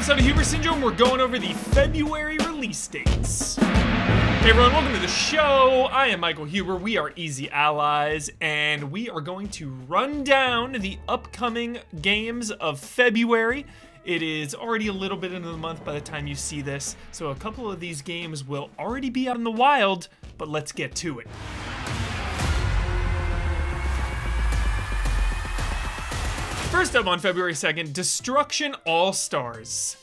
episode of Hubris Syndrome, we're going over the February release dates. Hey everyone, welcome to the show. I am Michael Huber, we are Easy Allies, and we are going to run down the upcoming games of February. It is already a little bit into the month by the time you see this, so a couple of these games will already be out in the wild, but let's get to it. First up on February 2nd, Destruction AllStars.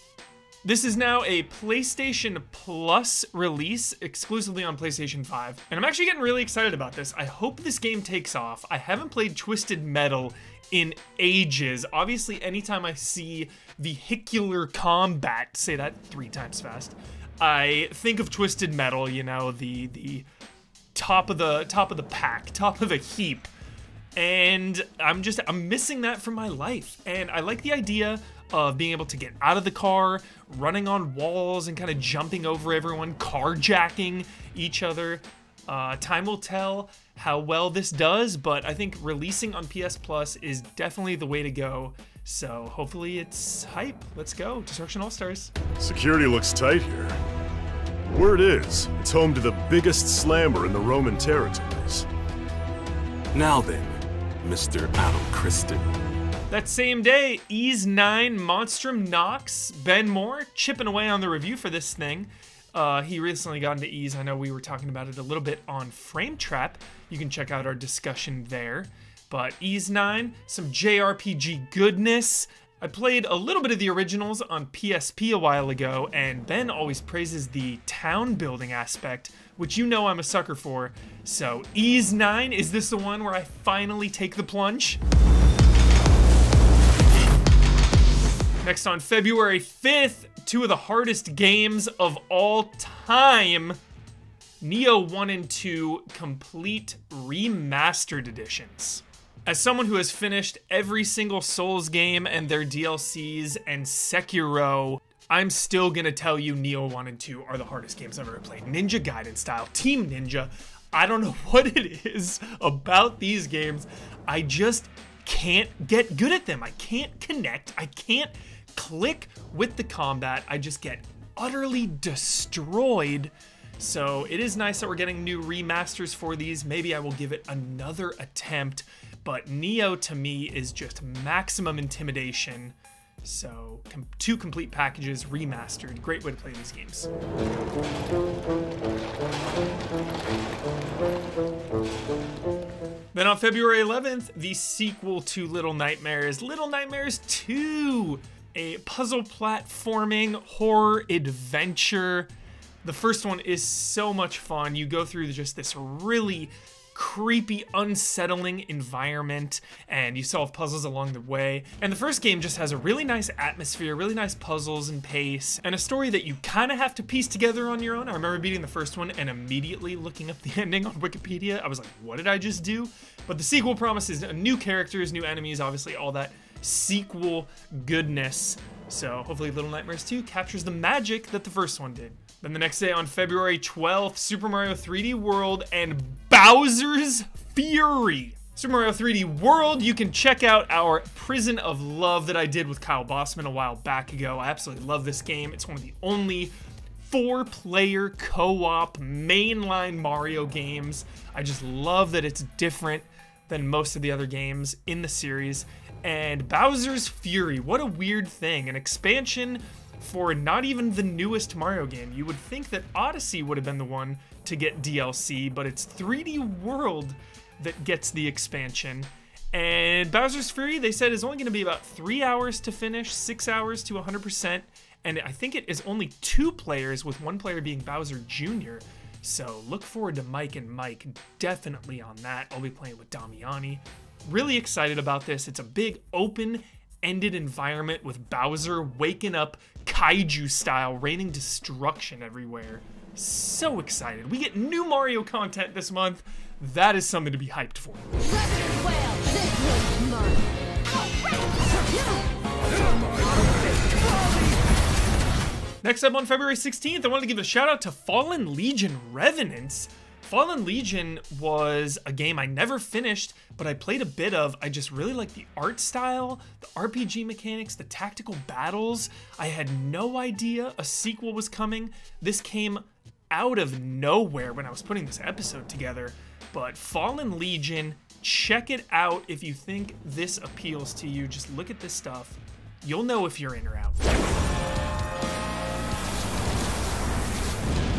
This is now a PlayStation Plus release, exclusively on PlayStation 5. And I'm actually getting really excited about this. I hope this game takes off. I haven't played Twisted Metal in ages. Obviously, anytime I see vehicular combat, say that 3 times fast, I think of Twisted Metal, you know, the top of the pack, top of the heap. And I'm missing that from my life. And I like the idea of being able to get out of the car, running on walls and kind of jumping over everyone, carjacking each other. Time will tell how well this does, but I think releasing on PS Plus is definitely the way to go. So hopefully it's hype. Let's go. Destruction AllStars. Security looks tight here. Word is, it's home to the biggest slammer in the Roman territories. Now then, Mr. Adam Kristen. That same day, Ys 9 Monstrum Nox, Ben Moore, chipping away on the review for this thing. He recently got into Ys. I know we were talking about it a little bit on Frame Trap. You can check out our discussion there. But Ys 9, some JRPG goodness. I played a little bit of the originals on PSP a while ago, and Ben always praises the town building aspect, which you know I'm a sucker for. So, Ys 9, is this the one where I finally take the plunge? Next on February 5th, 2 of the hardest games of all time, Nioh 1 and 2 Complete Remastered Editions. As someone who has finished every single Souls game and their DLCs and Sekiro, I'm still gonna tell you Nioh 1 and 2 are the hardest games I've ever played. Ninja Gaiden style, Team Ninja. I don't know what it is about these games. I just can't get good at them. I can't connect. I can't click with the combat. I just get utterly destroyed. So it is nice that we're getting new remasters for these. Maybe I will give it another attempt. But Nioh to me is just maximum intimidation. So 2 complete packages remastered. Great way to play these games. Then on February 11th, the sequel to Little Nightmares 2, a puzzle platforming horror adventure. The first one is so much fun. You go through just this really creepy, unsettling environment, and you solve puzzles along the way. And the first game just has a really nice atmosphere, really nice puzzles and pace, and a story that you kind of have to piece together on your own. I remember beating the first one and immediately looking up the ending on Wikipedia. I was like, what did I just do? But the sequel promises new characters, new enemies, obviously all that sequel goodness. So hopefully Little Nightmares 2 captures the magic that the first one did. Then the next day on February 12th, Super Mario 3D World and Bowser's Fury. Super Mario 3D World, you can check out our Prison of Love that I did with Kyle Bossman a while back ago. I absolutely love this game. It's one of the only 4-player co-op mainline Mario games. I just love that it's different than most of the other games in the series. And Bowser's Fury, what a weird thing. An expansion for not even the newest Mario game. You would think that Odyssey would have been the one to get DLC, but it's 3D World that gets the expansion. And Bowser's Fury, they said, is only going to be about 3 hours to finish, 6 hours to 100%, and I think it is only 2 players, with 1 player being Bowser Jr. So look forward to Mike and Mike, definitely on that. I'll be playing with Damiani. Really excited about this. It's a big open-ended environment with Bowser waking up kaiju style, raining destruction everywhere. So excited. We get new Mario content this month. That is something to be hyped for. Next up on February 16th, I wanted to give a shout out to Fallen Legion Revenants. Fallen Legion was a game I never finished, but I played a bit of. I just really like the art style, the RPG mechanics, the tactical battles. I had no idea a sequel was coming. This came out of nowhere when I was putting this episode together. But Fallen Legion, check it out if you think this appeals to you. Just look at this stuff. You'll know if you're in or out.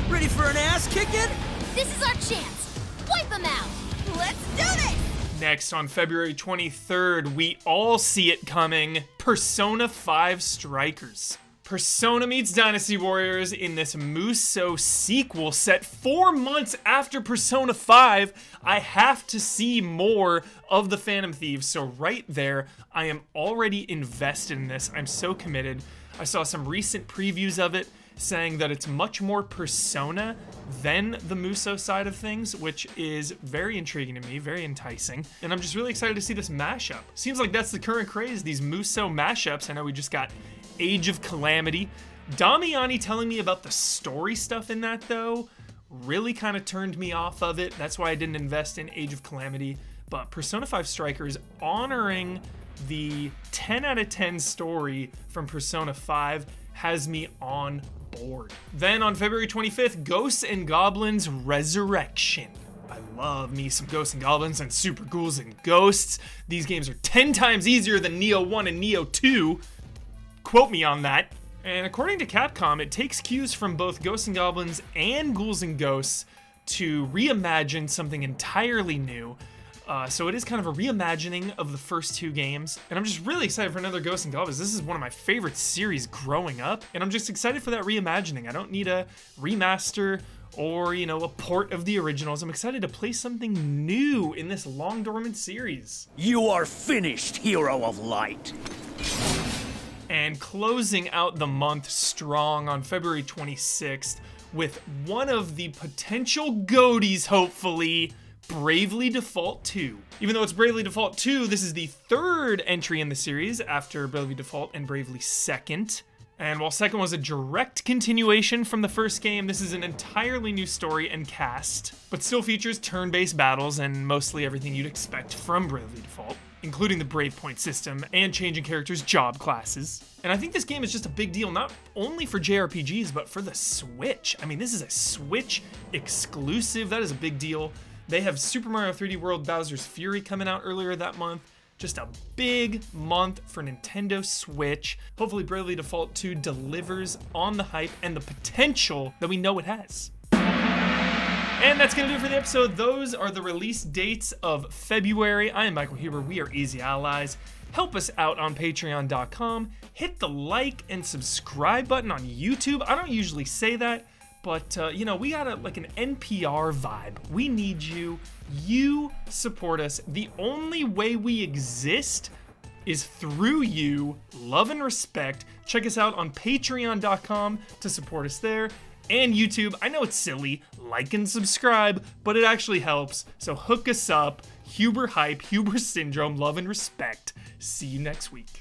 Ready for an ass kicking? This is our chance. Wipe them out. Let's do this! Next, on February 23rd, we all see it coming. Persona 5 Strikers. Persona meets Dynasty Warriors in this Musou sequel set 4 months after Persona 5. I have to see more of the Phantom Thieves, so right there, I am already invested in this. I'm so committed. I saw some recent previews of it saying that it's much more Persona than the Musou side of things, which is very intriguing to me, very enticing. And I'm just really excited to see this mashup. Seems like that's the current craze, these Musou mashups. I know we just got Age of Calamity. Damiani telling me about the story stuff in that, though, really kind of turned me off of it. That's why I didn't invest in Age of Calamity. But Persona 5 Strikers honoring the 10 out of 10 story from Persona 5 has me on board. Then on February 25th, Ghosts and Goblins Resurrection. I love me some Ghosts and Goblins and Super Ghouls and Ghosts. These games are 10 times easier than Nioh 1 and Nioh 2. Quote me on that. And according to Capcom, it takes cues from both Ghosts and Goblins and Ghouls and Ghosts to reimagine something entirely new. So it is kind of a reimagining of the first two games. And I'm just really excited for another Ghosts and Goblins. This is one of my favorite series growing up. And I'm just excited for that reimagining. I don't need a remaster or, you know, a port of the originals. I'm excited to play something new in this long dormant series. You are finished, hero of light. And closing out the month strong on February 26th with one of the potential goaties, hopefully, Bravely Default 2. Even though it's Bravely Default 2, this is the third entry in the series after Bravely Default and Bravely Second. And while Second was a direct continuation from the first game, this is an entirely new story and cast, but still features turn-based battles and mostly everything you'd expect from Bravely Default, including the Brave Point system and changing characters' job classes. And I think this game is just a big deal, not only for JRPGs, but for the Switch. I mean, this is a Switch exclusive. That is a big deal. They have Super Mario 3D World Bowser's Fury coming out earlier that month. Just a big month for Nintendo Switch. Hopefully Bravely Default 2 delivers on the hype and the potential that we know it has. And that's gonna do it for the episode. Those are the release dates of February. I am Michael Huber, we are Easy Allies. Help us out on patreon.com. Hit the like and subscribe button on YouTube. I don't usually say that, but you know, we got like an NPR vibe. We need you. You support us. The only way we exist is through you. Love and respect. Check us out on patreon.com to support us there. And YouTube. I know it's silly. Like and subscribe, but it actually helps. So hook us up. Huber hype, Huber syndrome, love and respect. See you next week.